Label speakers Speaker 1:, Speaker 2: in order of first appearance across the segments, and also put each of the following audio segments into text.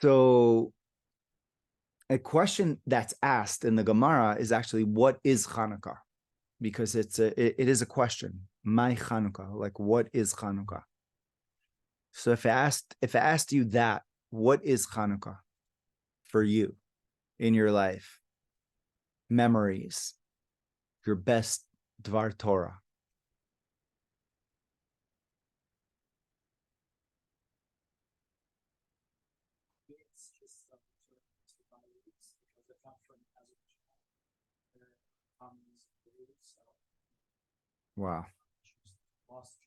Speaker 1: So a question that's asked in the Gemara is actually, what is Chanukah? Because it is a question. My Chanukah, like what is Chanukah? So if I asked you that, what is Chanukah for you in your life? Memories, your best Dvar Torah.
Speaker 2: It's just something to my roots because I come from so
Speaker 1: Wow.
Speaker 2: lost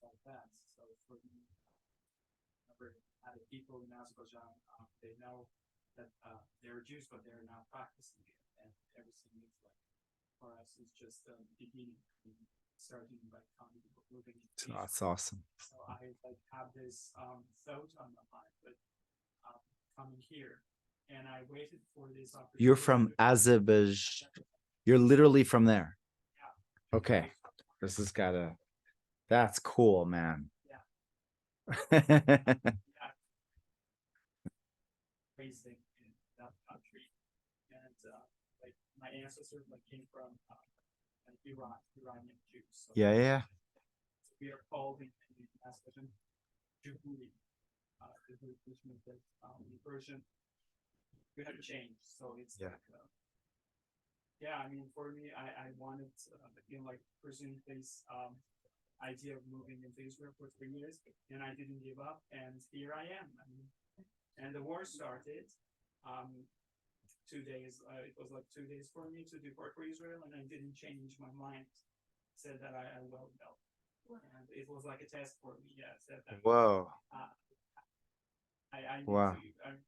Speaker 2: like that. So for me, remember other people in Azerbaijan, they know that they're Jews, but they're not practicing it, and everything is like for us is just beginning, starting by coming, moving.
Speaker 1: That's awesome.
Speaker 2: So I like have this thought on my mind, but coming here, and I waited for this opportunity.
Speaker 1: You're from Azerbaijan. You're literally from there.
Speaker 2: Yeah.
Speaker 1: Okay. This has that's cool, man.
Speaker 2: Yeah. Raised in that country, and like my ancestors like came from Iranian Jews. So
Speaker 1: Yeah.
Speaker 2: we are called in Azerbaijan Juhuli, which means that in Persian we have changed. So it's like yeah, I mean, for me, I wanted, like pursuing this idea of moving into Israel for 3 years, and I didn't give up, and here I am. I mean, and the war started. 2 days. It was like 2 days for me to depart for Israel, and I didn't change my mind. Said that I will help, and it was like a test for me. Yeah, said that.
Speaker 1: Whoa.
Speaker 2: I need
Speaker 1: wow.
Speaker 2: to.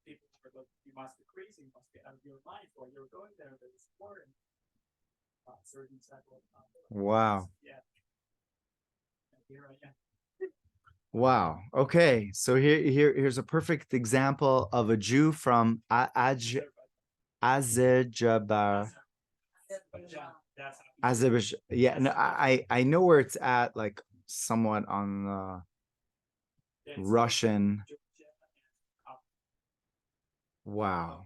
Speaker 2: People were like, "You must be crazy. You must be out of your mind while you're going there. There's war." And, certain type of.
Speaker 1: Wow.
Speaker 2: Yeah. And here I am.
Speaker 1: Wow. Okay. So here's a perfect example of a Jew from Azerbaijan. Azerbaijan. Yeah. No, I know where it's at, like somewhat on the Russian. Wow.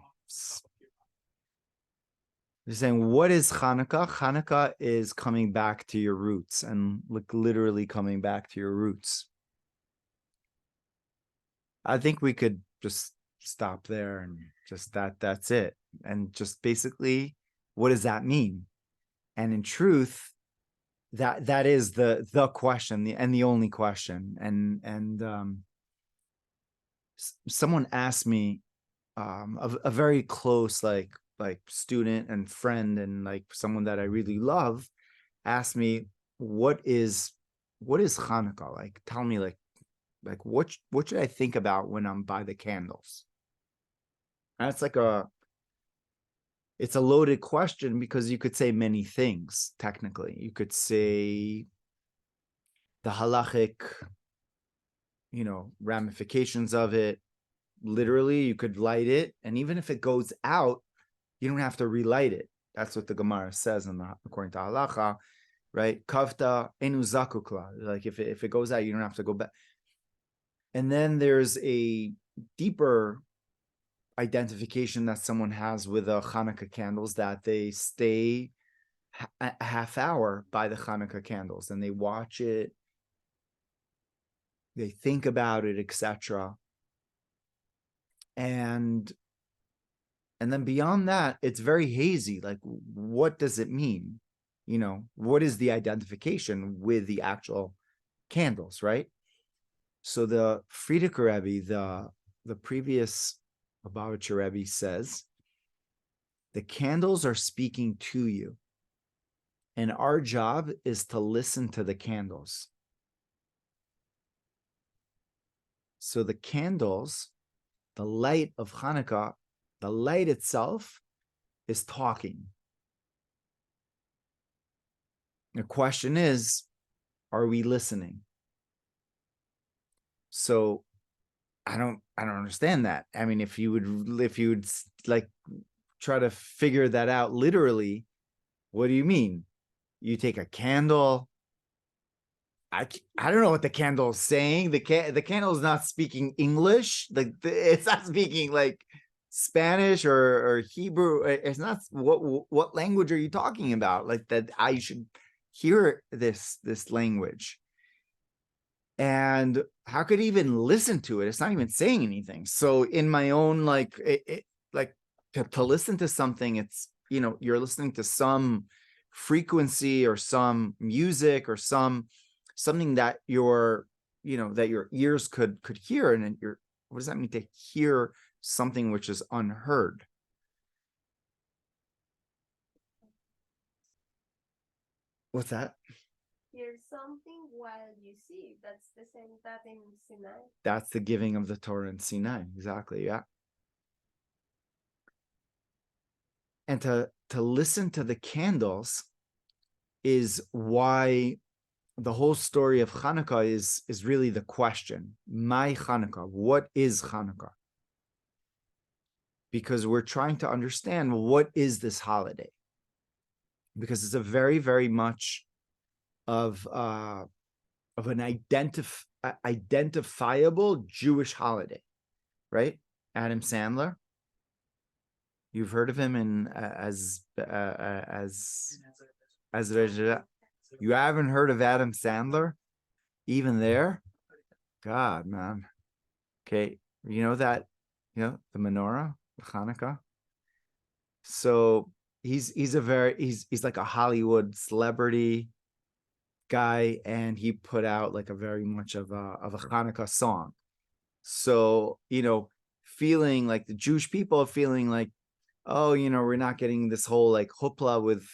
Speaker 1: You're saying, what is Chanukah? Chanukah is coming back to your roots, and like literally coming back to your roots. I think we could just stop there and just that's it. And just basically, what does that mean? And in truth, that is the question, and the only question. And someone asked me, a very close like student and friend, and like someone that I really love, asked me, what is Hanukkah? Like, tell me, like what should I think about when I'm by the candles? And it's a loaded question, because you could say many things. Technically, you could say the halachic, ramifications of it. Literally, you could light it, and even if it goes out, you don't have to relight it. That's what the Gemara says according to halacha, right? Kavta enu zakukla. Like if it goes out, you don't have to go back. And then there's a deeper identification that someone has with the Hanukkah candles, that they stay a half hour by the Hanukkah candles and they watch it, they think about it, etc. And then beyond that, it's very hazy. Like, what does it mean? What is the identification with the actual candles, right? So the Frierdiker Rebbe, the previous Lubavitcher Rebbe, says the candles are speaking to you, and our job is to listen to the candles. So the candles, the light of Hanukkah, the light itself is talking. The question is, are we listening? So I don't understand that. I mean, if you would like try to figure that out literally, what do you mean? You take a candle, I don't know what the candle is saying. The candle is not speaking English. It's not speaking like Spanish or Hebrew. It's not. What language are you talking about? Like that I should hear this language. And how could I even listen to it? It's not even saying anything. So in my own like to listen to something, it's you're listening to some frequency or some music or something that your that your ears could hear, and what does that mean to hear something which is unheard? What's that?
Speaker 3: Hear something while you see. That's the same that in Sinai.
Speaker 1: That's the giving of the Torah in Sinai. Exactly. Yeah. And to listen to the candles is why the whole story of Chanukah is really the question. My Chanukah, what is Chanukah? Because we're trying to understand, well, what is this holiday? Because it's a very, very much of an identifiable Jewish holiday, right? Adam Sandler, you've heard of him in as you haven't heard of Adam Sandler, even there? God, man. Okay, you know that, the menorah, the Hanukkah. So he's like a Hollywood celebrity guy, and he put out like a very much of a Hanukkah song. So feeling like the Jewish people feeling like, oh, we're not getting this whole like hoopla with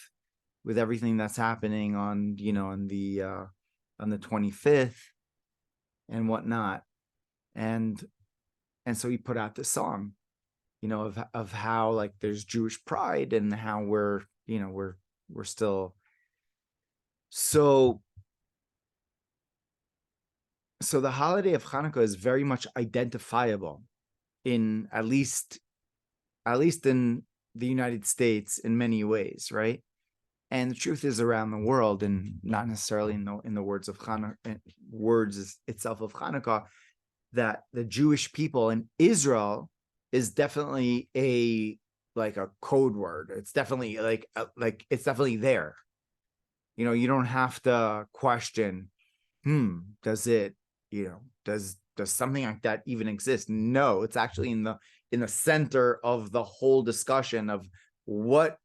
Speaker 1: everything that's happening on on the 25th and whatnot, and so he put out this song, of how like there's Jewish pride and how we're still so the holiday of Hanukkah is very much identifiable in at least in the United States in many ways, right? And the truth is around the world, and not necessarily in the words of Hanukkah, words itself of Hanukkah, that the Jewish people in Israel is definitely a code word. It's definitely it's definitely there. You don't have to question, does it, does something like that even exist? No, it's actually in the center of the whole discussion of what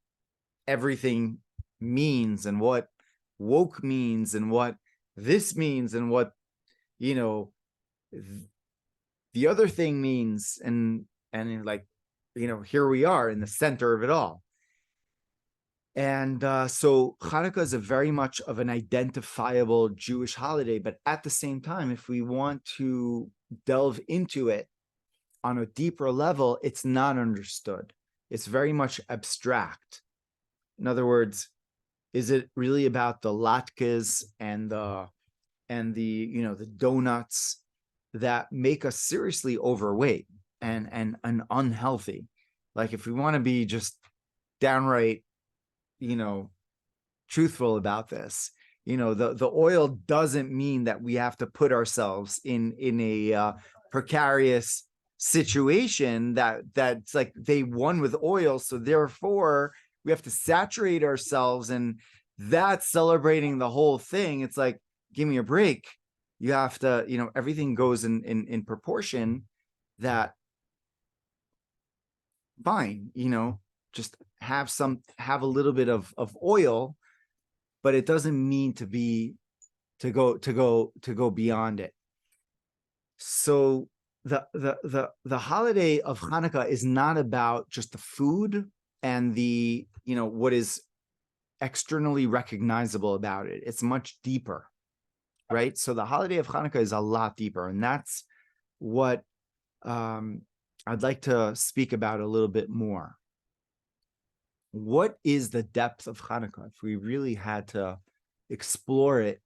Speaker 1: everything means and what woke means and what this means and what the other thing means, and here we are in the center of it all. And so Hanukkah is a very much of an identifiable Jewish holiday, but at the same time, if we want to delve into it on a deeper level, it's not understood. It's very much abstract. In other words, is it really about the latkes and the the donuts that make us seriously overweight and unhealthy? Like, if we want to be just downright truthful about this, the oil doesn't mean that we have to put ourselves in a precarious situation that's like they won with oil, so therefore we have to saturate ourselves, and that's celebrating the whole thing. It's like, give me a break. You have to, everything goes in proportion. That fine, just have a little bit of oil, but it doesn't mean to go beyond it. So the holiday of Hanukkah is not about just the food and the what is externally recognizable about it. It's much deeper, right? So the holiday of Hanukkah is a lot deeper, and that's what I'd like to speak about a little bit more. What is the depth of Chanukah? If we really had to explore it,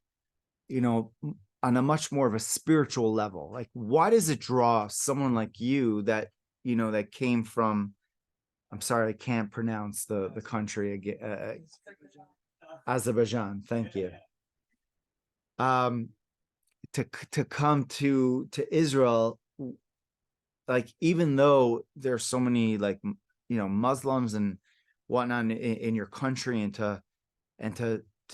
Speaker 1: on a much more of a spiritual level, like, why does it draw someone like you that, that came from, I'm sorry, I can't pronounce the country again, Azerbaijan. Thank you. to come to Israel, like even though there's so many like Muslims and whatnot in your country, and to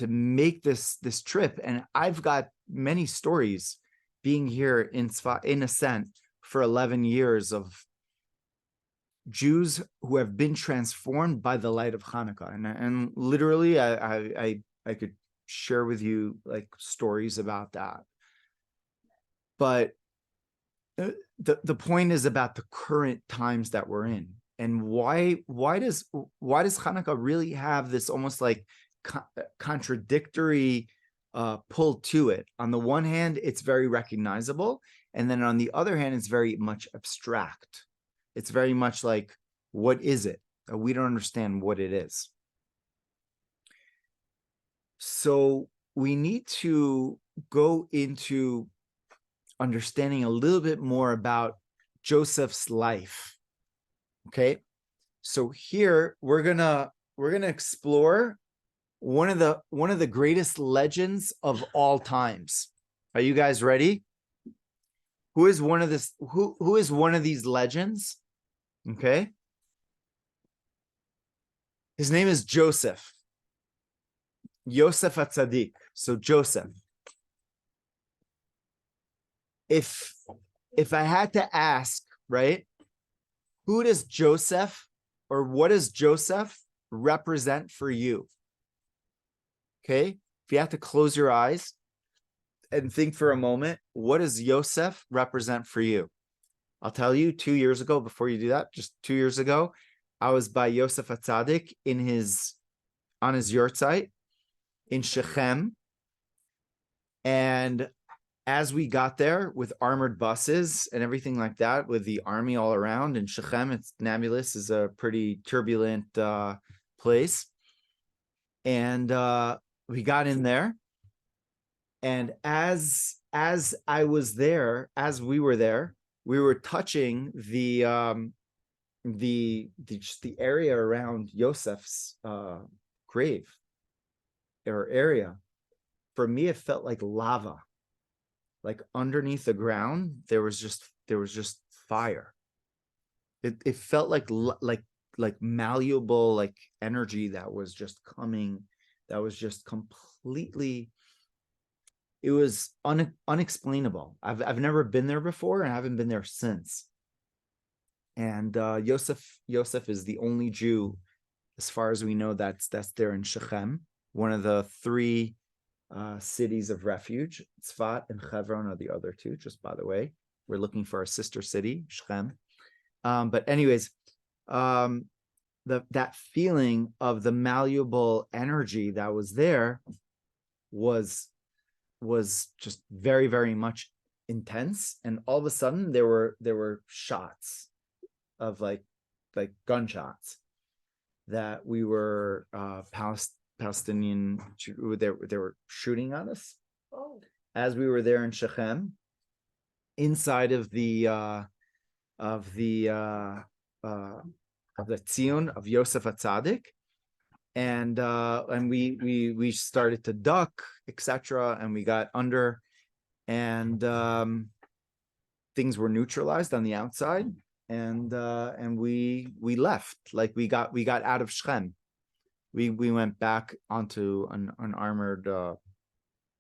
Speaker 1: make this trip, and I've got many stories being here in Tzfat, in Ascent, for 11 years of Jews who have been transformed by the light of Chanukah, and literally I could share with you like stories about that, but the point is about the current times that we're in, and why does Chanukah really have this almost like contradictory pull to it? On the one hand, it's very recognizable, and then on the other hand, it's very much abstract. It's very much like, what is it? We don't understand what it is. So we need to go into understanding a little bit more about Joseph's life. Okay, so here we're gonna explore one of the greatest legends of all times. Are you guys ready? Who is one of these legends? Okay, his name is Joseph. Yosef HaTzadik. So Joseph. If I had to ask, right, who does Joseph, or what does Joseph represent for you? Okay, if you have to close your eyes and think for a moment, what does Joseph represent for you? I'll tell you, 2 years ago, before you do that, just 2 years ago, I was by Yosef HaTzadik on his yurtzeit in Shechem. And as we got there with armored buses and everything like that, with the army all around in Shechem, Nablus is a pretty turbulent place. And we got in there. And as I was there, as we were there, we were touching the area around Yosef's grave or area. For me, it felt like lava. Like underneath the ground, there was just fire. It felt like malleable, like energy that was just coming, that was just completely. It was unexplainable. I've never been there before, and I haven't been there since. And Joseph is the only Jew, as far as we know, that's there in Shechem, one of the 3 cities of refuge. Tzfat and Hebron are the other 2, just by the way. We're looking for a sister city, Shechem. But anyways, that feeling of the malleable energy that was there was just very, very much intense. And all of a sudden there were shots of like gunshots that we were Palestinian, they were shooting at us as we were there in Shechem, inside of the Tzion of Yosef HaTzadik, and we started to duck, etc., and we got under, and things were neutralized on the outside, and we left. Like we got out of Shechem. We went back onto an armored, or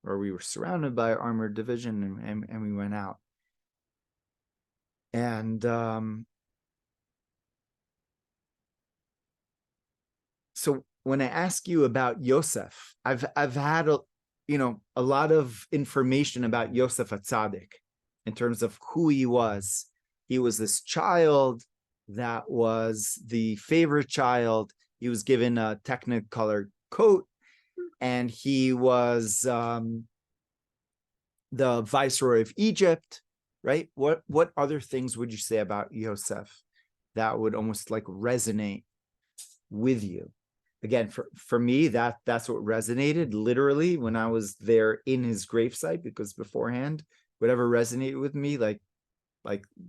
Speaker 1: we were surrounded by armored division, and we went out. And so when I ask you about Joseph, I've had a lot of information about Yosef HaTzadik in terms of who he was. He was this child that was the favorite child. He was given a technicolor coat, and he was the viceroy of Egypt, right? What other things would you say about Joseph that would almost like resonate with you? Again, for me, that's what resonated literally when I was there in his gravesite, because beforehand, whatever resonated with me, like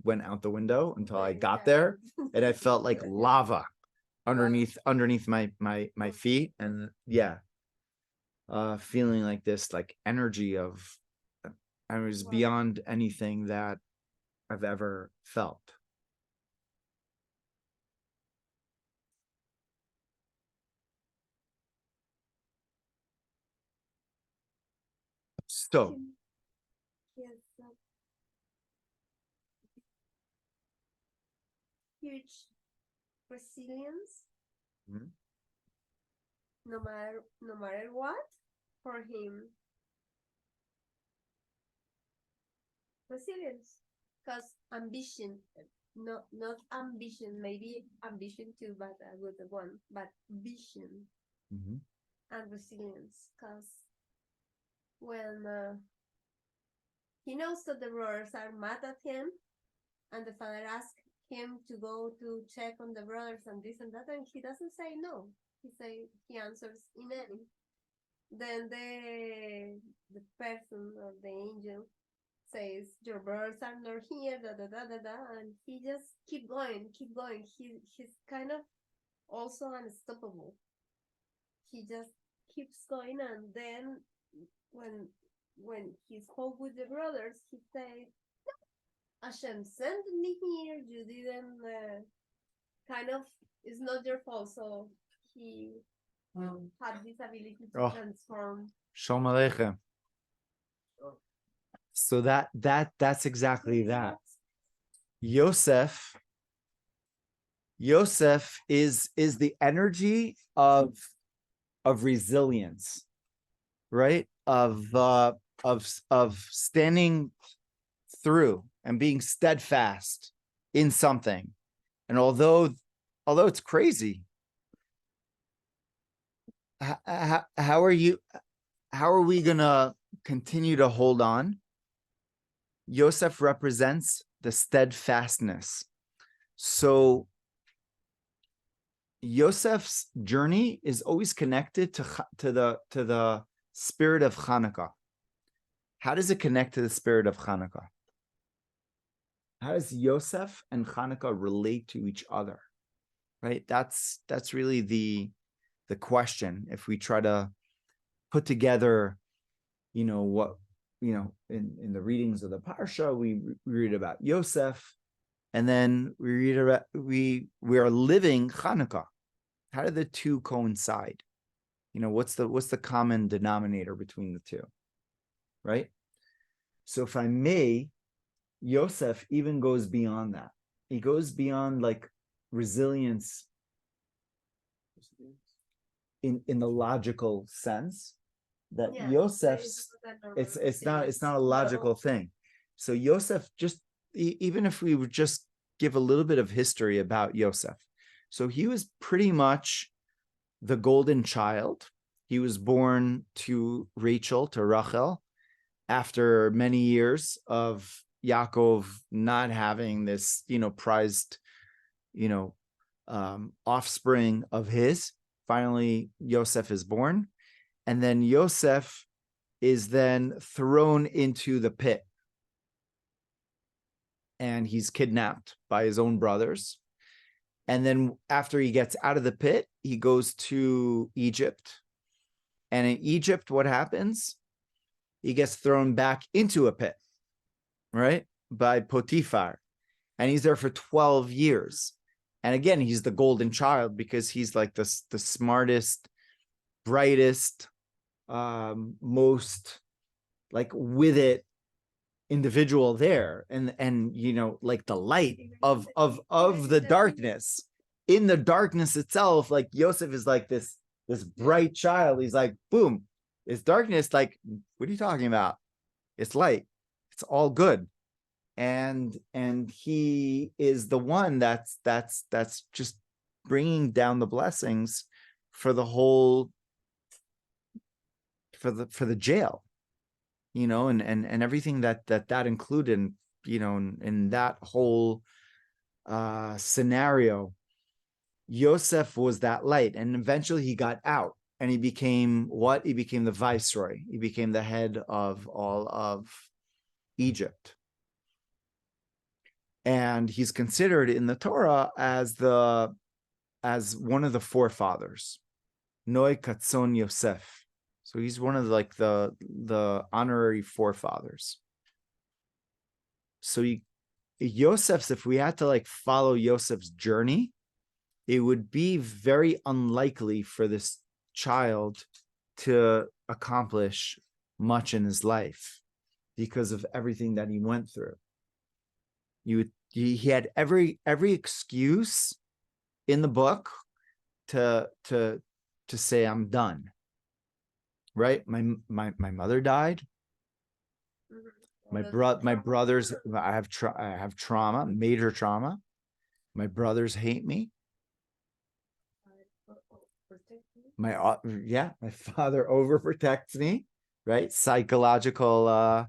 Speaker 1: went out the window until I got there, and I felt like lava underneath my feet, and feeling like this like energy of and it was
Speaker 3: Wow.
Speaker 1: beyond anything that I've ever felt. So,
Speaker 3: Yes, huge resilience,
Speaker 1: Mhm.
Speaker 3: no matter what, for him. Resilience, because ambition, not ambition, maybe ambition too, but a good one, but vision
Speaker 1: Mhm.
Speaker 3: and resilience, because when he knows that the brothers are mad at him, and the father asks him to go to check on the brothers and this and that, and he doesn't say no. He answers in any. Then the person or the angel says your brothers are not here, da da da da da, and he just keep going, keep going. He's kind of also unstoppable. He just keeps going, and then when he spoke with the brothers, he said, Hashem sent me here. You didn't kind of. It's not your fault. So he had this ability to
Speaker 1: Oh.
Speaker 3: transform.
Speaker 1: Shalom Aleichem. So that's exactly that. Joseph is the energy of resilience, right? Of standing through and being steadfast in something. And although it's crazy, how are we gonna continue to hold on? Joseph represents the steadfastness. So Joseph's journey is always connected to the spirit of Chanukah. How does it connect to the spirit of Chanukah? How does Joseph and Chanukah relate to each other? Right? That's really the question. If we try to put together, what, in the readings of the Parsha, we read about Joseph, and then we read about we are living Chanukah. How do the two coincide? What's the common denominator between the two? Right? So if I may, Joseph even goes beyond that. He goes beyond like resilience in the logical sense that Joseph's it's not a logical thing. So Joseph, just even if we would just give a little bit of history about Joseph. So he was pretty much the golden child. He was born to Rachel, after many years of Yaakov not having this, prized, offspring of his. Finally, Joseph is born. And then Joseph is then thrown into the pit. And he's kidnapped by his own brothers. And then after he gets out of the pit, he goes to Egypt. And in Egypt, what happens? He gets thrown back into a pit, right? By Potiphar. And he's there for 12 years. And again, he's the golden child because he's like the smartest, brightest, most like with it individual there. And like the light of the darkness. In the darkness itself, like Joseph is like this bright child. He's like, boom, it's darkness. Like, what are you talking about? It's light. It's all good. And he is the one that's just bringing down the blessings for the whole, for the jail, and everything that included, in that whole scenario. Joseph was that light, and eventually he got out, and he became what? He became the viceroy. He became the head of all of Egypt. And he's considered in the Torah as one of the forefathers, Noi Katzon Yosef. So he's one of the honorary forefathers. Yosef's, if we had to like follow Yosef's journey, it would be very unlikely for this child to accomplish much in his life because of everything that he went through. He had every excuse in the book to say, I'm done. Right? My mother died. My brothers, I have trauma, major trauma. My brothers hate me. My father overprotects me, right? Psychological
Speaker 2: all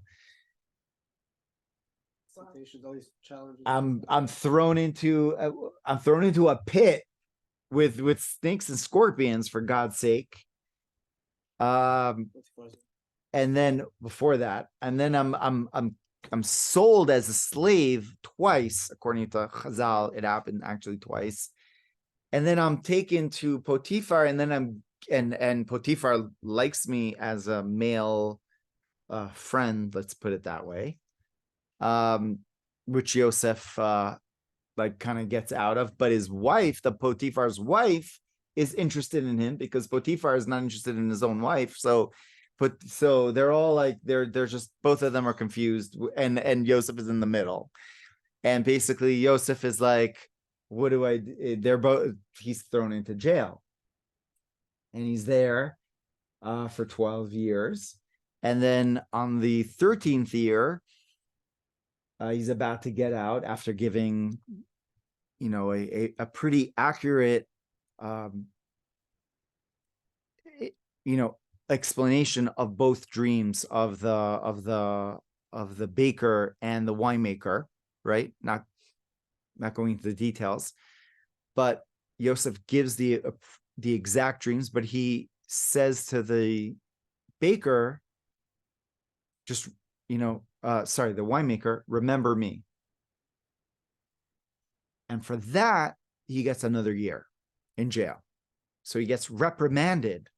Speaker 2: these challenges.
Speaker 1: I'm thrown into a pit with snakes and scorpions, for God's sake. And then before that, and then I'm sold as a slave twice, according to Chazal. It happened actually twice. And then I'm taken to Potiphar, and then and Potiphar likes me as a male friend, let's put it that way. Which Joseph like kind of gets out of, but his wife, the Potiphar's wife, is interested in him because Potiphar is not interested in his own wife. So they're all like they're just, both of them are confused, and Joseph is in the middle. And basically Joseph is like, what do I do? He's thrown into jail. And he's there for 12 years. And then on the 13th year, he's about to get out after giving, a pretty accurate, explanation of both dreams of the baker and the winemaker, right? Not going into the details, but Joseph gives the exact dreams, but he says to the baker, just, the winemaker, remember me. And for that, he gets another year in jail. So he gets reprimanded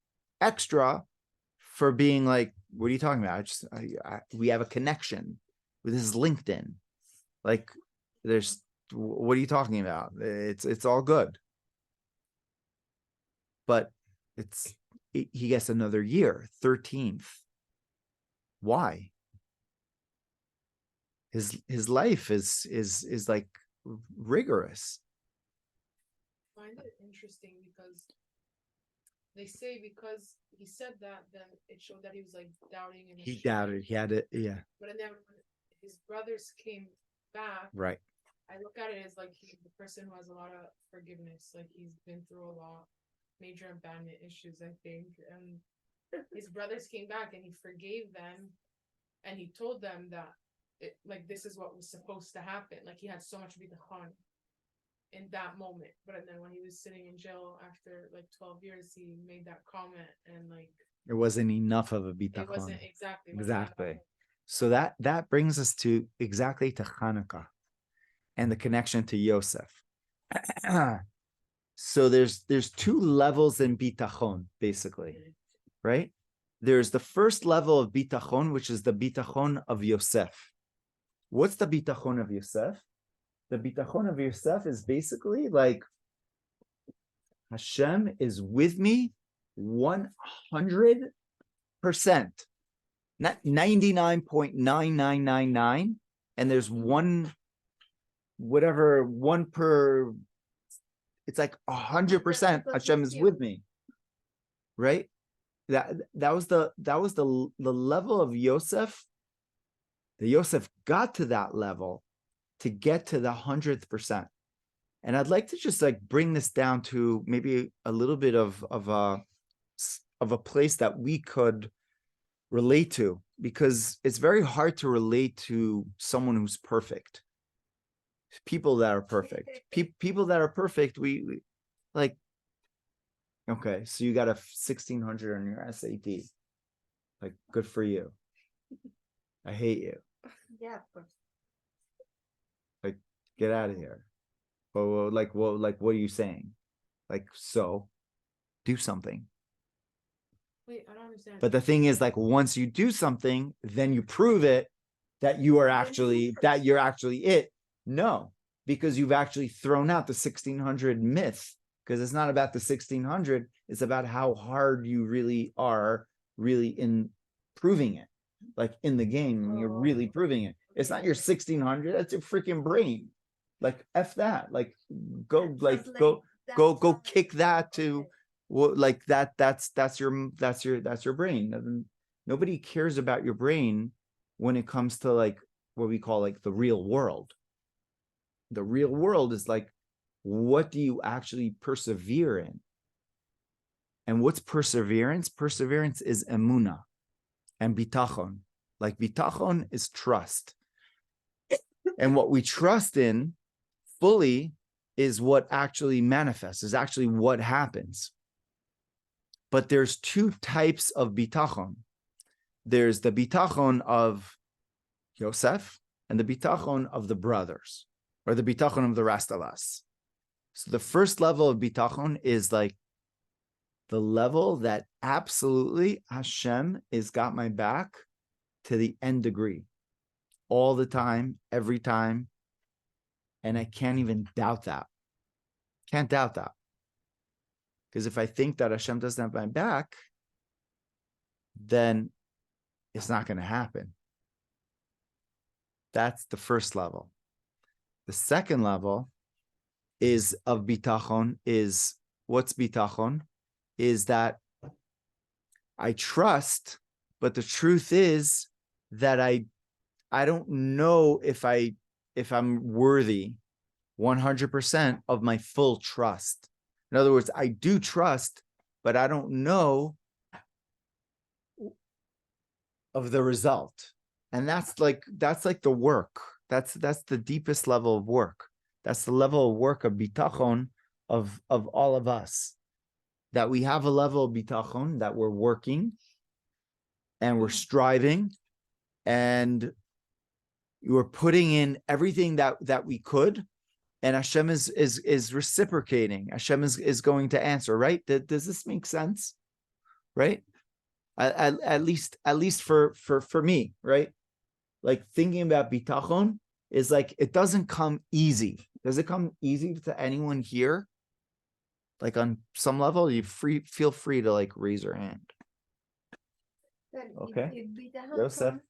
Speaker 1: extra for being like, what are you talking about? We have a connection. This is LinkedIn. Like, what are you talking about? It's all good. But he gets another year, 13th. Why? His life is like rigorous.
Speaker 4: I find it interesting because they say because he said that, then it showed that he was like doubting. And
Speaker 1: He doubted. He had it. Yeah.
Speaker 4: But then when his brothers came back,
Speaker 1: right.
Speaker 4: I look at it as like he's the person who has a lot of forgiveness. Like he's been through a lot, major abandonment issues, I think. And his brothers came back and he forgave them, and he told them that this is what was supposed to happen. Like he had so much bitachon in that moment. But then when he was sitting in jail after like 12 years, he made that comment, and like
Speaker 1: it wasn't enough of a bitachon.
Speaker 4: It wasn't exactly.
Speaker 1: So that brings us to Chanukah and the connection to Joseph. So there's two levels in bitachon, basically, right? There's the first level of bitachon, which is the bitachon of Yosef. What's the bitachon of Yosef? The bitachon of Yosef is basically like, Hashem is with me 100%, not 99.9999, and there's one per, it's like 100% Hashem is with me, right? That was the level of Yosef. The Yosef got to that level to get to the 100%. And I'd like to just like bring this down to maybe a little bit of a place that we could relate to, because it's very hard to relate to someone who's perfect. People that are perfect. People that are perfect, we like, okay, so you got a 1600 on your SAT. Like, good for you. I hate you.
Speaker 3: Yeah, of course.
Speaker 1: Like, get out of here. Well, what are you saying? Like, so do something.
Speaker 4: Wait, I don't understand.
Speaker 1: But the thing is, like, once you do something, then you prove it, that you're actually it. No, because you've actually thrown out the 1600 myth, because it's not about the 1600, it's about how hard you really are really in proving it, like in the game when you're really proving it. It's not your 1600, that's your freaking brain. Like F that, like go kick that to like that's your brain. Nobody cares about your brain when it comes to like what we call like the real world. The real world is like, what do you actually persevere in? And what's perseverance? Perseverance is emuna and bitachon. Like bitachon is trust. And what we trust in fully is what actually manifests, is actually what happens. But there's two types of bitachon. There's the bitachon of Josef and the bitachon of the brothers, or the bitachon of the rest of us. So the first level of bitachon is like the level that absolutely Hashem is got my back to the nth degree, all the time, every time. And I can't even doubt that. Can't doubt that. Because if I think that Hashem doesn't have my back, then it's not going to happen. That's the first level. The second level is of bitachon, is what's bitachon? Is that I trust, but the truth is that I don't know if I'm worthy 100% of my full trust. In other words, I do trust, but I don't know of the result. And that's like the work. That's the deepest level of work. That's the level of work of bitachon of all of us. That we have a level of bitachon that we're working and we're striving and we're putting in everything that we could, and Hashem is reciprocating. Hashem is going to answer, right? Does this make sense? Right? At least for me, right? Like thinking about bitachon is like, it doesn't come easy. Does it come easy to anyone here? Like on some level, feel free to like raise your hand. Okay. Joseph.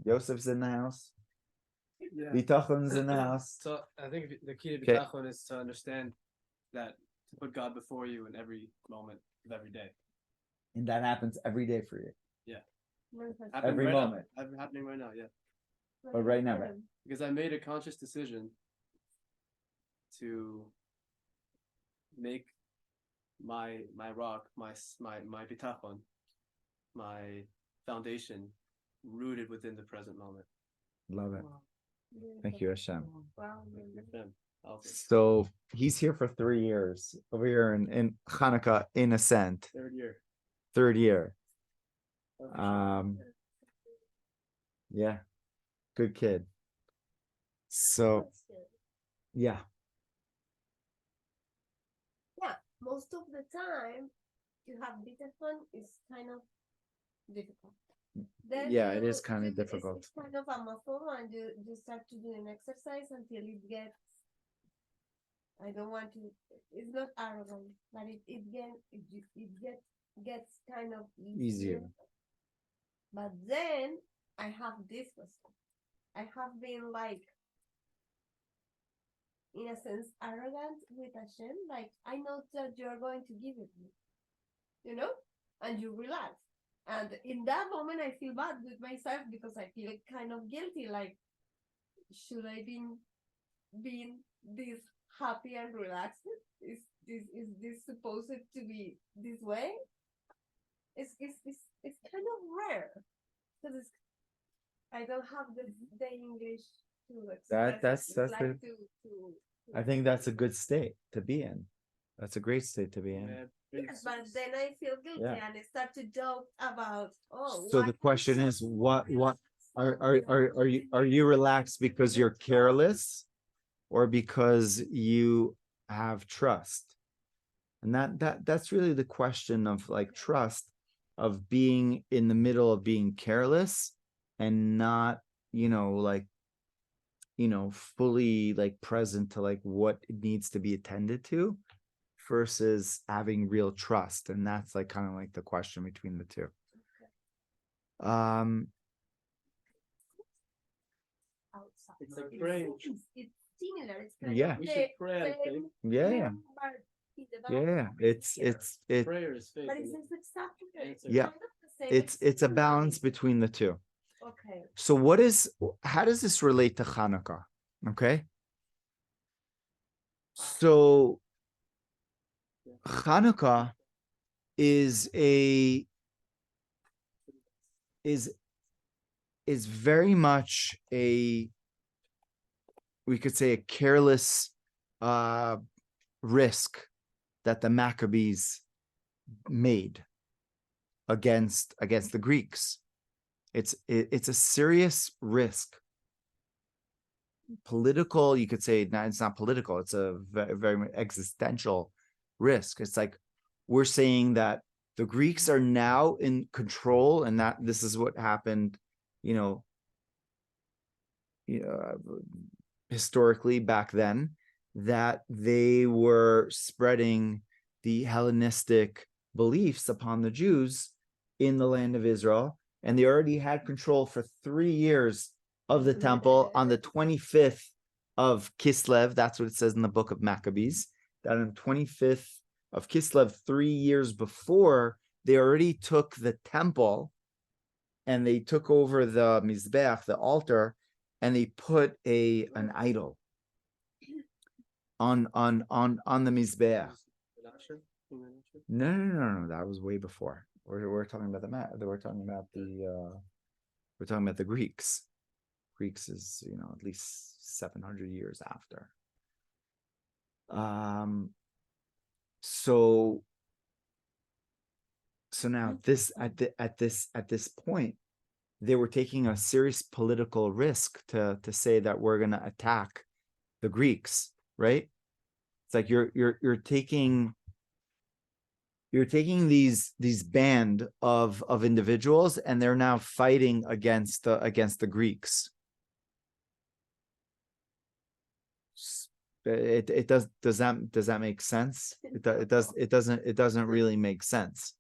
Speaker 1: Joseph's in the house.
Speaker 5: Yeah.
Speaker 1: Bitachon's in the house.
Speaker 5: So I think the key to bitachon is to understand that to put God before you in every moment of every day.
Speaker 1: And that happens every day for you.
Speaker 5: Yeah.
Speaker 1: Every moment.
Speaker 5: Happening right now, yeah.
Speaker 1: But right now, right?
Speaker 5: Because I made a conscious decision to make my rock, my bitachon, my foundation rooted within the present moment.
Speaker 1: Love it. Thank you, Hashem.
Speaker 3: Wow.
Speaker 1: So he's here for 3 years over here in Chanukah, in Ascent. Third year. Yeah, good kid. So yeah.
Speaker 3: Most of the time you have bitachon is kind of difficult. Then
Speaker 1: Yeah, it is kind of
Speaker 3: it's
Speaker 1: difficult.
Speaker 3: kind of a muscle, and you start to do an exercise until it gets. I don't want to. It's not arrogant, but it gets kind of easier. But then I have this question. I have been like, in a sense, arrogant with Hashem. Like, I know that you're going to give it me, and you relax. And in that moment, I feel bad with myself because I feel kind of guilty. Like, should I being this happy and relaxed? Is this supposed to be this way? It's kind of rare because I don't have the English to express.
Speaker 1: That's I think that's a good state to be in. That's a great state to be in.
Speaker 3: Yes, but then I feel guilty and I start to doubt about.
Speaker 1: So the question is, what are you relaxed because you're careless, or because you have trust? And that's really the question of like trust, of being in the middle of being careless and not like, fully like present to like what needs to be attended to versus having real trust. And that's like kind of like the question between the two.
Speaker 3: Outside.
Speaker 5: It's like praying.
Speaker 3: It's similar. It's kind
Speaker 1: Yeah.
Speaker 3: of
Speaker 5: We
Speaker 3: the
Speaker 5: should pray and
Speaker 3: same
Speaker 5: faith.
Speaker 1: Yeah.
Speaker 3: part in the
Speaker 1: Yeah.
Speaker 3: Bible.
Speaker 1: It's
Speaker 5: Prayer is faith.
Speaker 3: But
Speaker 5: isn't
Speaker 3: it's exactly
Speaker 1: Yeah.
Speaker 3: kind of the same.
Speaker 1: it's a balance between the two.
Speaker 3: Okay.
Speaker 1: So how does this relate to Chanukah? Okay. So Chanukah is very much we could say a careless risk that the Maccabis made against the Greeks. It's a serious risk. Political, you could say, no, it's not political. It's a very, very existential risk. It's like we're saying that the Greeks are now in control, and that this is what happened, historically back then, that they were spreading the Hellenistic beliefs upon the Jews in the land of Israel, and they already had control for 3 years of the temple. On the 25th of Kislev, that's what it says in the book of Maccabis, that on the 25th of Kislev, 3 years before, they already took the temple and they took over the Mizbeach, the altar, and they put an idol on the Mizbeach. No. That was way before. We're talking about we're talking about the Greeks. Greeks is at least 700 years after. So now this at this point, they were taking a serious political risk to say that we're going to attack the Greeks, right? It's like you're taking these band of individuals, and they're now fighting against the Greeks. It does that make sense? It doesn't really make sense.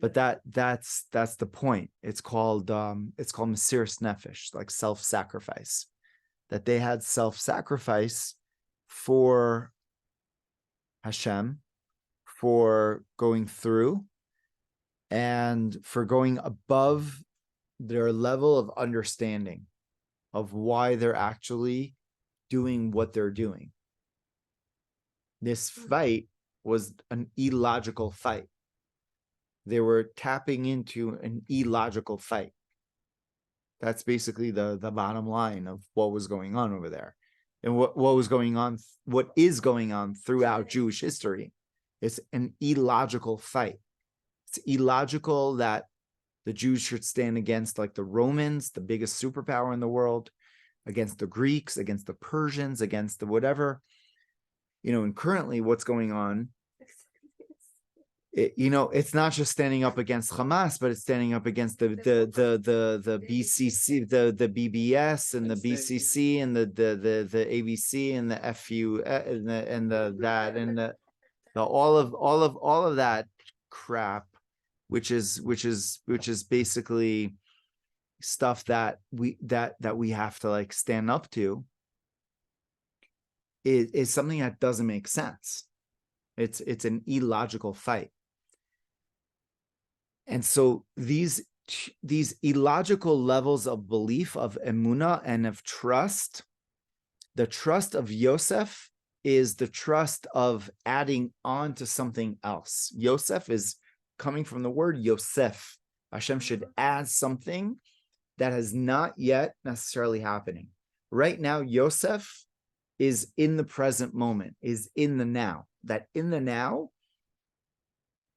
Speaker 1: But that's the point. It's called Mesiras Nefesh, like self-sacrifice. That they had self-sacrifice for Hashem, for going through, and for going above their level of understanding of why they're actually doing what they're doing. This fight was an illogical fight. They were tapping into an illogical fight. That's basically the bottom line of what was going on over there. And what is going on throughout Jewish history. It's an illogical fight. It's illogical that the Jews should stand against like the Romans, the biggest superpower in the world, against the Greeks, against the Persians, against the whatever. And currently what's going on, it's not just standing up against Hamas, but it's standing up against the BCC, the BBS, and the BCC, and the ABC, and the FU, and the all of that crap, which is basically stuff that we have to like stand up to, is something that doesn't make sense. It's an illogical fight. And so these illogical levels of belief, of emunah, and of trust, the trust of Josef is the trust of adding on to something else. Josef is coming from the word Yosef. Hashem should add something that has not yet necessarily happening. Right now, Josef is in the present moment, is in the now. That in the now,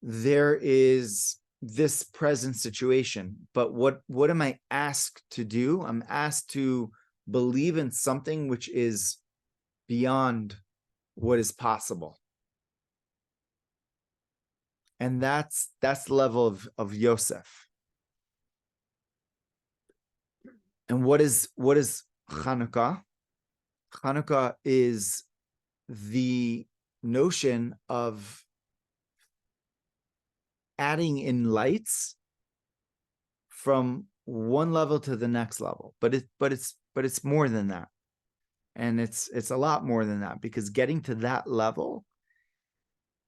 Speaker 1: there is this present situation. But what am I asked to do? I'm asked to believe in something which is beyond what is possible. And that's the level of Josef. And what is Chanukah? Chanukah is the notion of adding in lights from one level to the next level, but it's more than that, and it's a lot more than that, because getting to that level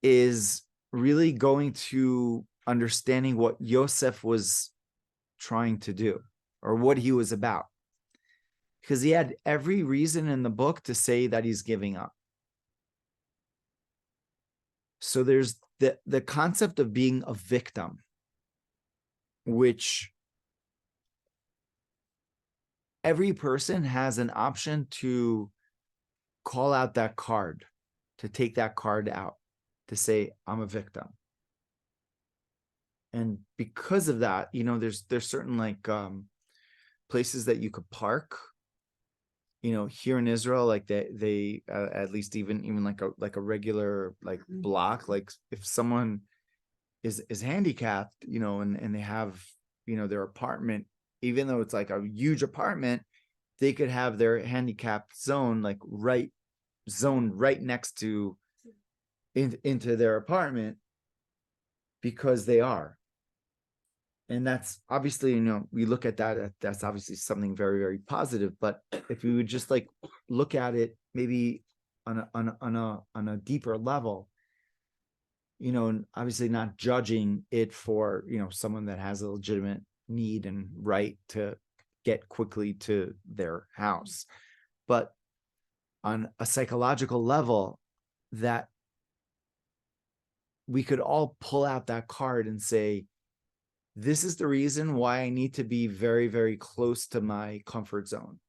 Speaker 1: is really going to understanding what Josef was trying to do, or what he was about, because he had every reason in the book to say that he's giving up. So there's the concept of being a victim, which every person has an option to call out that card, to take that card out, to say, I'm a victim. And because of that, there's certain like places that you could park, here in Israel, like they at least even like a regular like block, like if someone is handicapped, and they have, their apartment, even though it's like a huge apartment, they could have their handicapped zone like right next to into their apartment, because they are. And that's obviously, we look at that, that's obviously something very, very positive. But if we would just like look at it maybe on a deeper level, and obviously not judging it for, someone that has a legitimate need and right to get quickly to their house, but on a psychological level, that we could all pull out that card and say, this is the reason why I need to be very, very close to my comfort zone.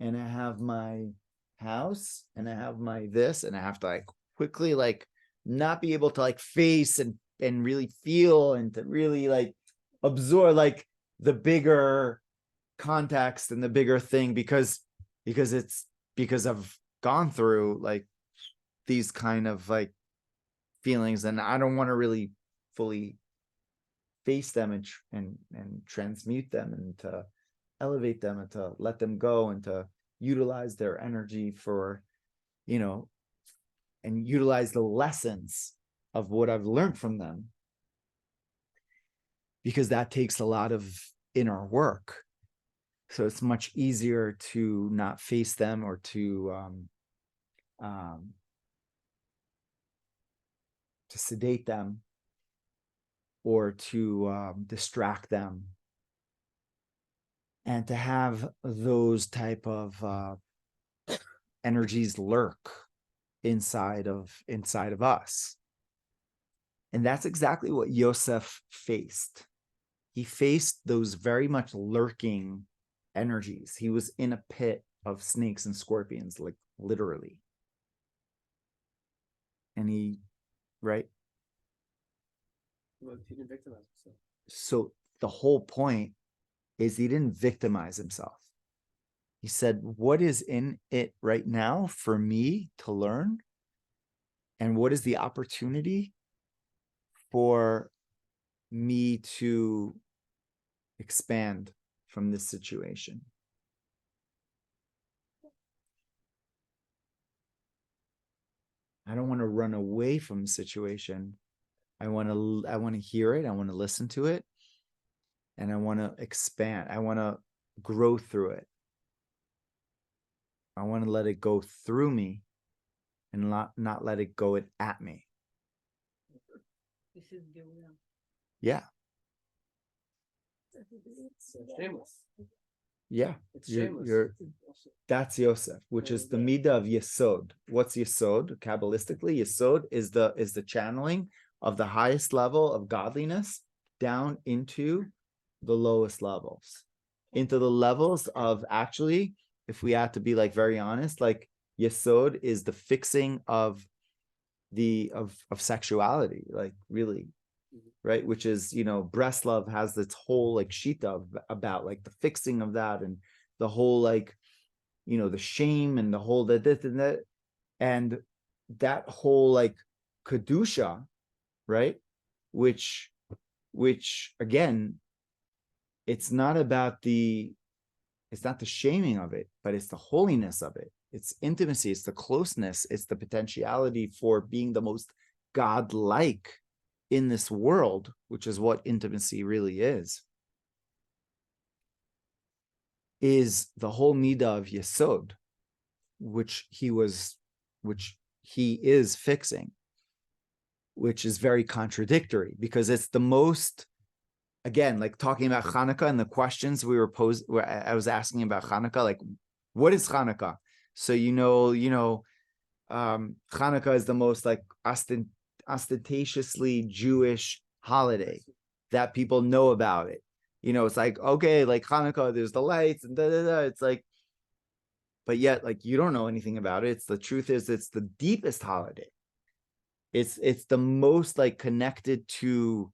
Speaker 1: And I have my house and I have my this, and I have to like quickly like not be able to like face and really feel and to really like absorb like the bigger context and the bigger thing, because I've gone through like these kind of like feelings, and I don't want to really fully face them and transmute them, and to elevate them, and to let them go, and to utilize their energy for, and utilize the lessons of what I've learned from them, because that takes a lot of inner work. So it's much easier to not face them, or to sedate them, or to distract them, and to have those type of energies lurk inside of us. And that's exactly what Josef faced. He faced those very much lurking energies. He was in a pit of snakes and scorpions, like literally. And he, right?
Speaker 5: Well, he didn't victimize himself.
Speaker 1: So the whole point is he didn't victimize himself. He said, what is in it right now for me to learn? And what is the opportunity for me to expand from this situation? I don't want to run away from the situation. I want to hear it. I want to listen to it. And I want to expand. I want to grow through it. I want to let it go through me, and not let it go at me.
Speaker 4: This is the will.
Speaker 1: Yeah.
Speaker 5: It's shameless.
Speaker 1: Yeah.
Speaker 5: It's shameless.
Speaker 1: That's Josef, which is the midah of Yesod. What's Yesod? Kabbalistically, Yesod is the channeling of the highest level of godliness down into the lowest levels, into the levels of, actually, if we have to be like very honest, like Yesod is the fixing of sexuality, like really, right? Which is, Breslov has this whole like shita about like the fixing of that, and the whole like, the shame, and the whole that this and that, and that whole like kedusha, right? Which again, it's not about the It's not the shaming of it, but it's the holiness of it. It's intimacy. It's the closeness. It's the potentiality for being the most God-like in this world, which is what intimacy really is the whole midah of Yesod, which he is fixing, which is very contradictory, because it's the most, again, like talking about Chanukah and the questions we were posed, where I was asking about Chanukah, like, what is Chanukah? So Chanukah is the most like ostentatiously Jewish holiday that people know about it. It's like, okay, like Chanukah, there's the lights and It's like, but yet, like, you don't know anything about it. The truth is, it's the deepest holiday. It's the most like connected to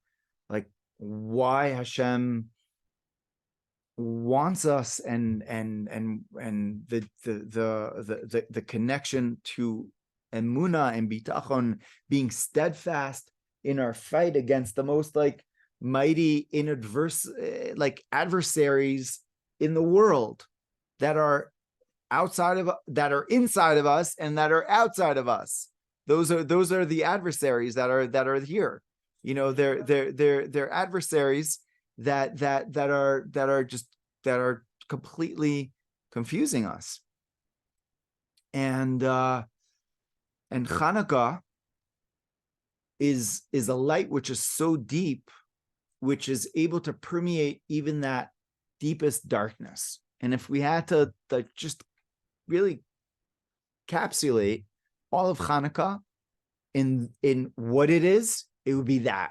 Speaker 1: like why Hashem wants us, and the connection to emunah and bitachon, being steadfast in our fight against the most like mighty adversaries in the world that are inside of us and that are outside of us. Those are the adversaries that are here. They're adversaries that are completely confusing us. And Chanukah is a light which is so deep, which is able to permeate even that deepest darkness. And if we had to just really encapsulate all of Chanukah in what it is, it would be that.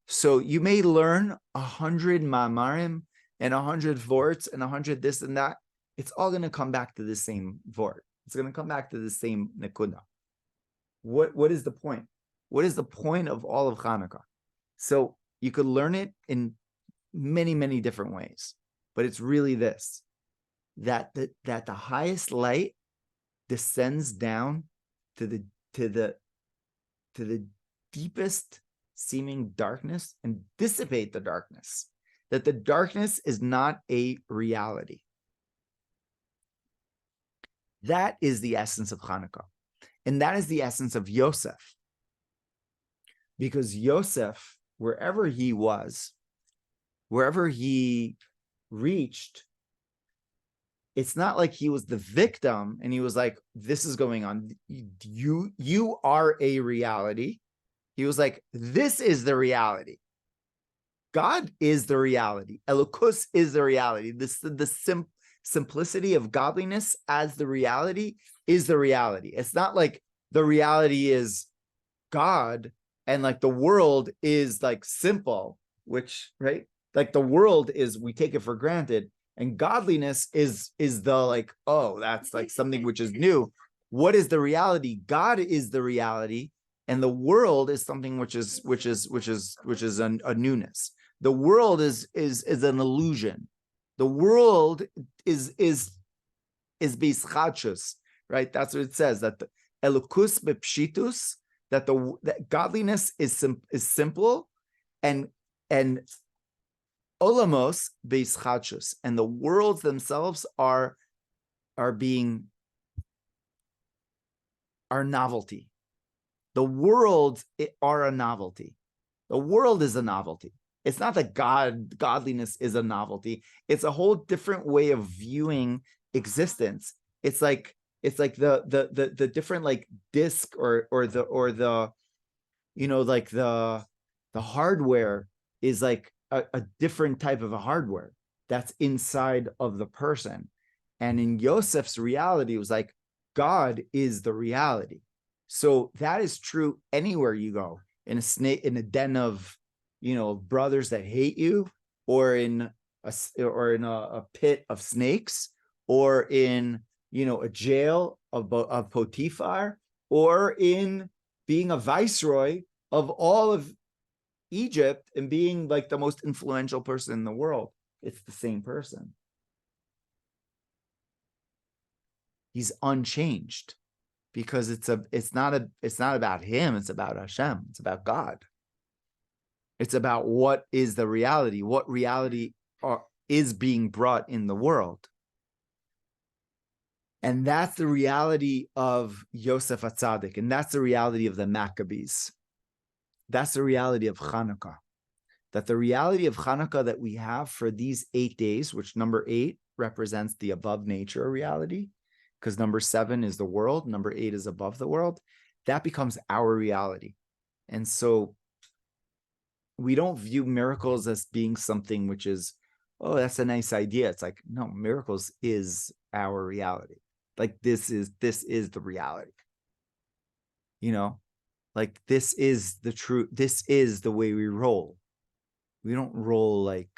Speaker 1: So you may learn 100 ma'amarim and 100 vorts and 100 this and that. It's all going to come back to the same vort. It's going to come back to the same nekuda. What is the point? What is the point of all of Chanukah? So you could learn it in many, many different ways, but it's really this, that the highest light descends down to the deepest seeming darkness and dissipate the darkness, that the darkness is not a reality. That is the essence of Chanukah. And that is the essence of Josef. Because Josef, wherever he was, wherever he reached, it's not like he was the victim and he was like, this is going on. You are a reality. He was like, this is the reality. God is the reality. Elokus is the reality. The simplicity of godliness as the reality is the reality. It's not like the reality is God and like the world is like simple, which, right? Like the world is, we take it for granted. And godliness is the like, oh, that's like something which is new. What is the reality? God is the reality, and the world is something which is a newness. The world is an illusion. The world is bischachus, right? That's what it says, that the elokus bepshitus, that godliness is simple, and olamos bischachus, and the worlds themselves are novelty. The worlds are a novelty. The world is a novelty. It's not that godliness is a novelty. It's a whole different way of viewing existence. It's like the different like disc or the like the hardware is like a different type of a hardware that's inside of the person. And in Josef's reality, it was like God is the reality. So that is true anywhere you go, in a den of brothers that hate you, or in a pit of snakes, or in a jail of Potiphar, or in being a viceroy of all of Egypt and being like the most influential person in the world. It's the same person. He's unchanged, because it's not about him, it's about Hashem, it's about God. It's about what is the reality, what reality is being brought in the world. And that's the reality of Josef HaTzadik, and that's the reality of the Maccabis. That's the reality of Chanukah. That the reality of Chanukah that we have for these 8 days, which number 8 represents the above nature reality, because number 7 is the world, number 8 is above the world, that becomes our reality. And so we don't view miracles as being something which is, oh, that's a nice idea. It's like, no, miracles is our reality. Like this is the reality. You know, like this is the truth. This is the way we roll. We don't roll like,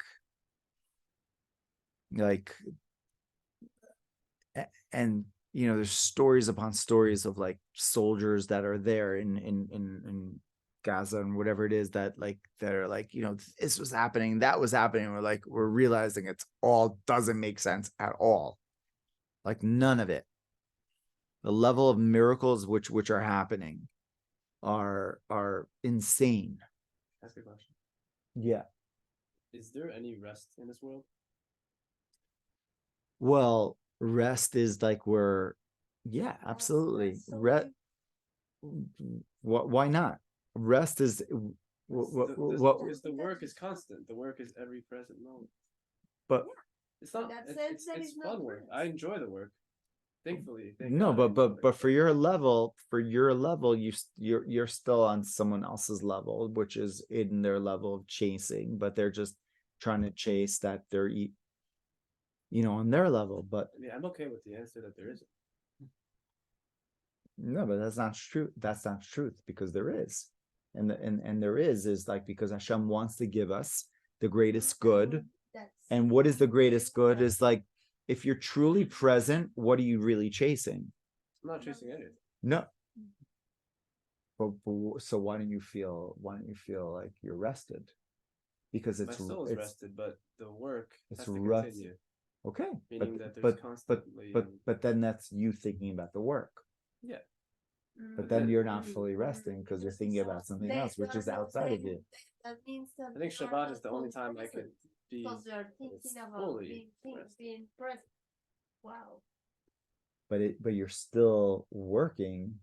Speaker 1: and you know, there's stories upon stories of like soldiers that are there in Gaza and whatever it is that like they're like, you know, this was happening, that was happening. We're realizing it's all doesn't make sense at all. Like none of it. The level of miracles which are happening are insane.
Speaker 5: Ask a question.
Speaker 1: Yeah.
Speaker 5: Is there any rest in this world?
Speaker 1: Well, rest is like yeah, absolutely. Why not? Rest is
Speaker 5: Because the work is constant. The work is every present moment.
Speaker 1: But
Speaker 5: it's not. It's fun work. I enjoy the work. Thankfully.
Speaker 1: No, but for your level, you're still on someone else's level, which is in their level of chasing, but they're just trying to chase that they're on their level. But
Speaker 5: I mean, I'm okay with the answer that there isn't.
Speaker 1: No, but that's not true. That's not truth, because there is. And there is like because Hashem wants to give us the greatest good. And what is the greatest good is like, if you're truly present, what are you really chasing?
Speaker 5: I'm not chasing anything.
Speaker 1: No. But so why don't you feel like you're rested? Because
Speaker 5: my soul is rested, but the work has to
Speaker 1: rest.
Speaker 5: continue.
Speaker 1: Okay.
Speaker 5: Meaning that there's constantly
Speaker 1: but then that's you thinking about the work.
Speaker 5: Yeah.
Speaker 1: But then you're not fully resting because you're thinking about something else, which is outside of you.
Speaker 3: That means that
Speaker 5: I think Shabbat is the only time I could be
Speaker 3: because you're thinking about
Speaker 5: fully
Speaker 3: being present. Wow.
Speaker 1: But you're still working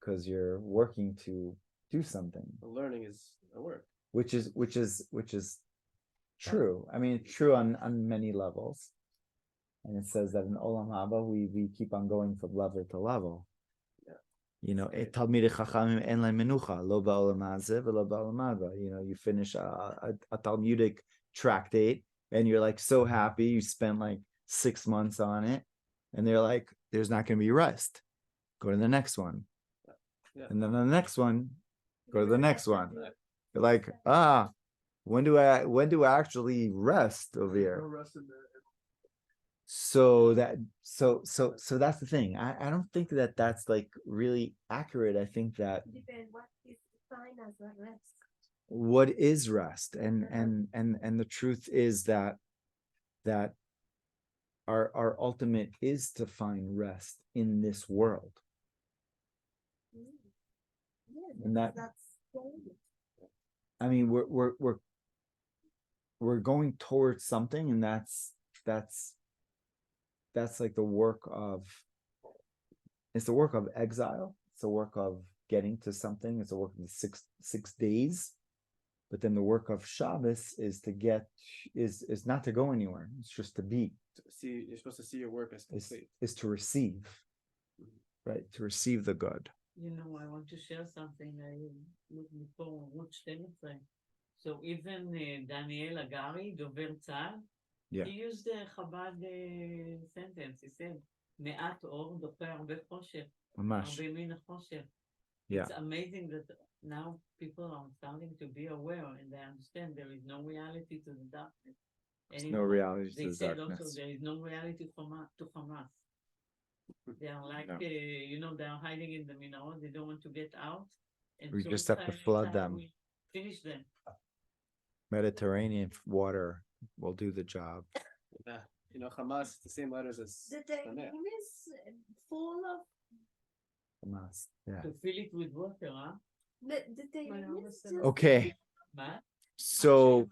Speaker 1: because you're working to do something.
Speaker 5: The learning is a work.
Speaker 1: Which is true. I mean, it's true on many levels. And it says that in Olam Haba we keep on going from level to level. You know, Talmidei Chachamim en lehen menucha, lo ba'olam hazeh v'lo ba'olam haba. You know, you finish a Talmudic tractate and you're like so happy. You spent like 6 months on it, and they're like, "There's not going to be rest. Go to the next one."
Speaker 5: Yeah.
Speaker 1: And then the next one, go to the next one. You're like, when do I actually rest over here?
Speaker 5: No rest in there.
Speaker 1: So that's the thing. I don't think that that's like really accurate. I think that
Speaker 3: What is defined as a rest?
Speaker 1: What is rest, and the truth is that our ultimate is to find rest in this world.
Speaker 3: Yeah,
Speaker 1: And that's I mean we're going towards something, and that's like the work of exile. It's the work of getting to something. It's the work of the six days. But then the work of Shabbos is not to go anywhere. It's just to be.
Speaker 5: You're supposed to see your work as complete.
Speaker 1: Is to receive, right? To receive the good.
Speaker 6: You know, I want to share something. I looked before ערוץ 12. So even Daniel Agari, דובר צה"ל,
Speaker 1: Yeah.
Speaker 6: he used the Chabad sentence. He said, מעט אור דוחה הרבה חושך.
Speaker 1: ממש.
Speaker 6: הרבה מן החושך.
Speaker 1: Yeah.
Speaker 6: It's amazing that now people are starting to be aware and they understand there is no reality to the darkness.
Speaker 1: There's no reality to
Speaker 6: They
Speaker 1: the
Speaker 6: said
Speaker 1: darkness.
Speaker 6: also there is no reality to Hamas. They are like,
Speaker 1: No.
Speaker 6: they are hiding in the minarot. They don't want to get out. And
Speaker 1: We
Speaker 6: so
Speaker 1: just have to flood them.
Speaker 6: we finish them.
Speaker 1: Mediterranean water will do the job.
Speaker 5: Yeah. You know, Hamas, the same letters as
Speaker 3: The
Speaker 5: Tanakh.
Speaker 3: name is full of
Speaker 1: Hamas. Yeah.
Speaker 6: To fill it with water, huh?
Speaker 3: the name is just
Speaker 1: Okay.
Speaker 6: מה?
Speaker 1: So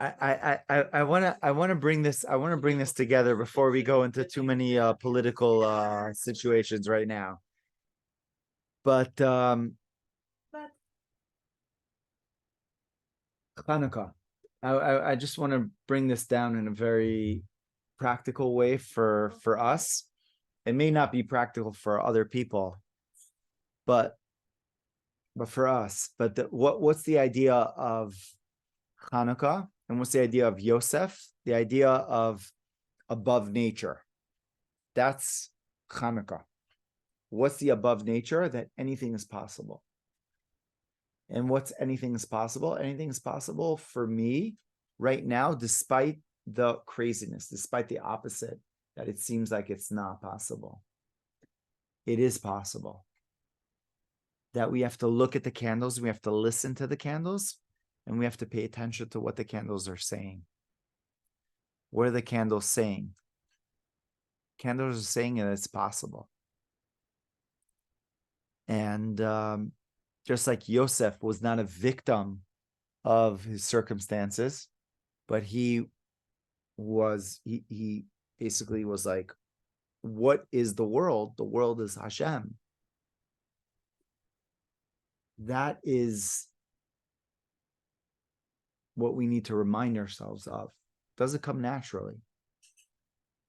Speaker 1: I want to bring this together before we go into too many political situations right now. But Chanukah, I just want to bring this down in a very practical way for us. It may not be practical for other people, but for us. But what's the idea of Chanukah, and what's the idea of Josef? The idea of above nature. That's Chanukah. What's the above nature? That anything is possible. And what's anything is possible? Anything is possible for me right now, despite the craziness, despite the opposite, that it seems like it's not possible. It is possible. That we have to look at the candles, we have to listen to the candles, and we have to pay attention to what the candles are saying. What are the candles saying? Candles are saying that it's possible. And just like Josef was not a victim of his circumstances, but he basically was like, what is the world? The world is Hashem. That is what we need to remind ourselves of. It doesn't come naturally,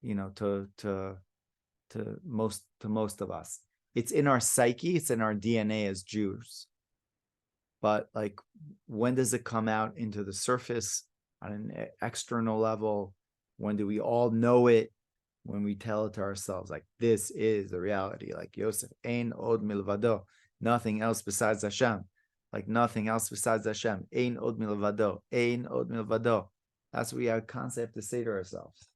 Speaker 1: to most of us. It's in our psyche, it's in our DNA as Jews. But like, when does it come out into the surface on an external level? When do we all know it? When we tell it to ourselves, like, this is the reality, like Josef, Ein od milvado, nothing else besides Hashem, like nothing else besides Hashem, Ein od milvado, Ein od milvado. That's what we have concept to say to ourselves.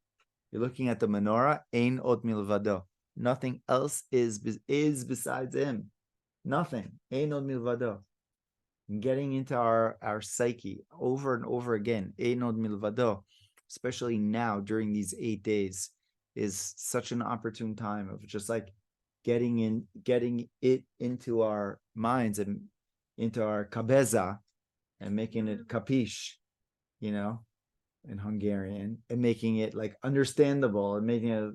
Speaker 1: You're looking at the menorah, Ein od milvado, nothing else is besides him, nothing, Ein od milvado. Getting into our psyche over and over again, Ein od milvado, especially now during these 8 days, is such an opportune time of just like getting it into our minds and into our kabeza and making it kapish, in Hungarian, and making it like understandable and making it,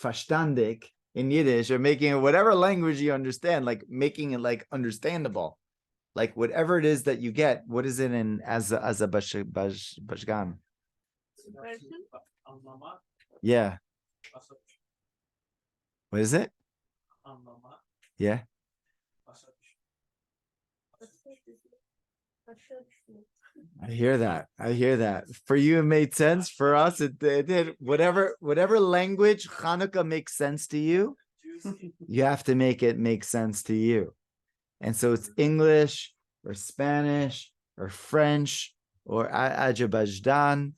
Speaker 1: verstandig in Yiddish, or making it whatever language you understand, like making it like understandable, like whatever it is that you get. What is it in as a bashgan? Yeah. What is it? Yeah. I hear that. For you, it made sense. For us, it did. Whatever language Chanukah makes sense to you, you have to make it make sense to you. And so it's English or Spanish or French or Azerbaijani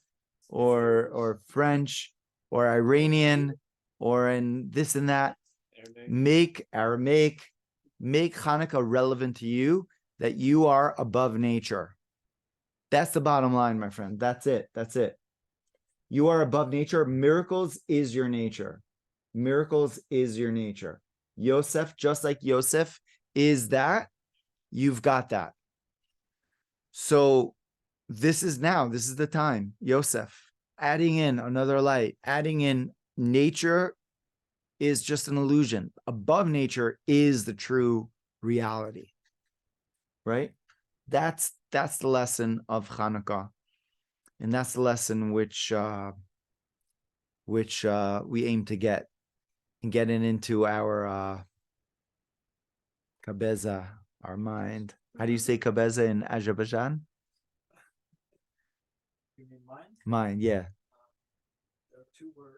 Speaker 1: or French or Iranian or in this and that. Make Aramaic, make Chanukah relevant to you, that you are above nature. That's the bottom line, my friend. That's it. You are above nature. Miracles is your nature. Miracles is your nature. Josef, just like Josef is that, you've got that. So this is the time. Josef, adding in another light, adding in nature is just an illusion. Above nature is the true reality, right? That's the lesson of Chanukah, and that's the lesson which we aim to get, and getting into our kabeza, our mind. How do you say kabeza in Azerbaijan?
Speaker 2: You mean mind?
Speaker 1: Mind, yeah.
Speaker 2: There are 2 words.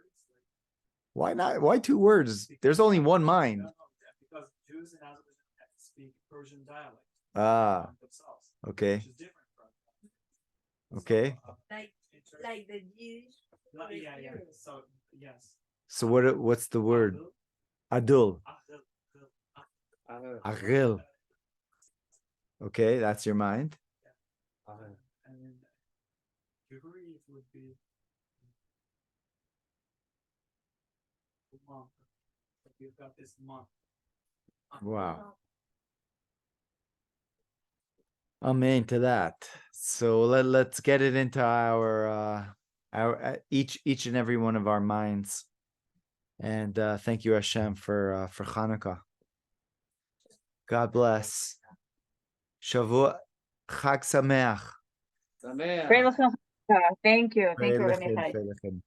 Speaker 1: Why not? Why 2 words? There's only one mind.
Speaker 2: No, because Jews in Azerbaijan have to speak Persian dialect. Themselves,
Speaker 1: Okay.
Speaker 2: which is different from
Speaker 1: Okay.
Speaker 2: So,
Speaker 3: Like the Jewish.
Speaker 2: yeah. So yes.
Speaker 1: So what's the word? Adul. Achil. Okay, that's your mind.
Speaker 2: And then Jehuri would be month. So we've got this month.
Speaker 1: Wow. Amen to that. So let's get it into our each and every one of our minds. And thank you, Hashem, for Chanukah. God bless. Shavua Chag Sameach.
Speaker 5: Sameach.
Speaker 7: Pray לכם. Thank you. Thank you,
Speaker 1: Freilichen,
Speaker 7: Ramichai.
Speaker 1: freilichen.